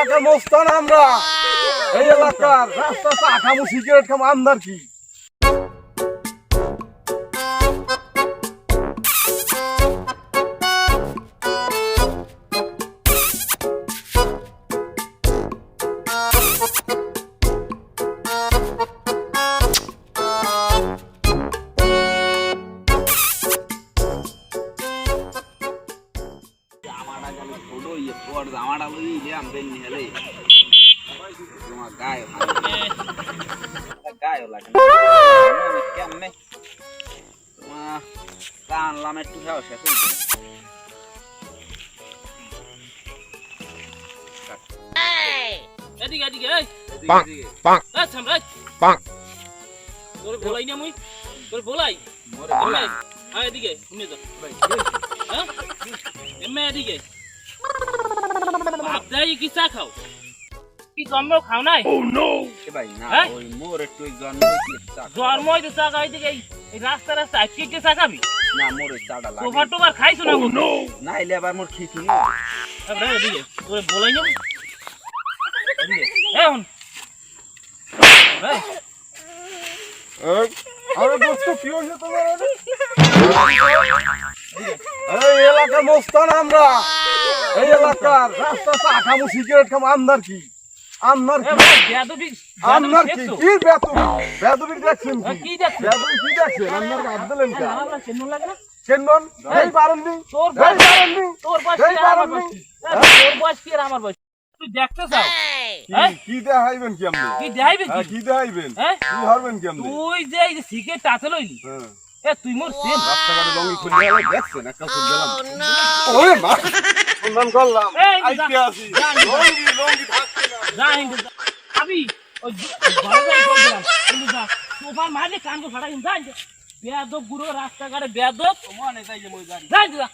এলাকার মস্তান আমরা। এই এলাকার রাস্তা চা খামু, সিগারেট খামু, আমদার কি? জামাটা লইলে আমি হেলে তোমার গায়ে গায়ে লাগে কেমনে তোমার তা আনলাম একটু খাওয়া শেষ হয়েছে। এদিকে এদিকে এই পাক পাক এই সামরাজ পাক তোর বলাই না মুই তোর বলাই মোরে বলাই আয় এদিকে তুমি তো হ্যাঁ এমে এদিকে আপদাই কি চা খাও কি জন্ম খাও নাই? ও নো এ ভাই না হ্যাঁ? ওই মোর একটু জন্ম হইছে চা জন্ম হইতে চা খাই দিকে এই রাস্তা রাস্তা আজকে কে চা খাবি? না মোর ওই চাটা লাগে তোফার টোফার খাইছো না গো? না এলে আবার মোর খিচি নি আমরা এদিকে তোর বলাই না এদিকে এখন এই আরে দোস্ত কি হইছে তোমার? এই এলাকার মস্তান আমরা। এই এলাকার রাস্তা চা খামু, সিগারেট খামু, আমদার কি? আমদার এ কি? ভাই বেয়াদবি আমদার কি? কি বেতুবি? বেতুবি দেখছেন কি? কি দেখছো? বেতুবি কি দেখছেন? আমদার হাত দিলেন কা? আমরা কেন লাগে না কেনন? এই পারেননি? তোর এই বয়স পারেননি? তোর বয়স এই কি আর আমার পারেননি? বয়স তোর বয়স কি আর আমার বয়স তুই দেখতে চাও হ্যাঁ? কি দেখাইবেন কি আপনি? কি দেখাইবি হ্যাঁ, কি কি দেখাইবেন? হ্যাঁ কি হরবেন কি আপনি? তুই যে এই যে সিগারেট টাতে লইলি হ্যাঁ। এ তুই মোর সেম রাস্তাঘাটে রঙি খুলে গেলে দেখছেন একটা খুলে গেলাম। ওরে মা! সন্ধান করলাম। এই আইতে আসি। লঙ্গি থাকছে না। যা হিন্দু আবি ওই ঘরে যাই কই দিলাম হিন্দু যা তোফার মারলে কান কো ফাটা হিন্দু যা বেয়াদব গুরু রাস্তাঘাটে বেয়াদব মনে চাই যে মই গাড়ি যা হিন্দু যা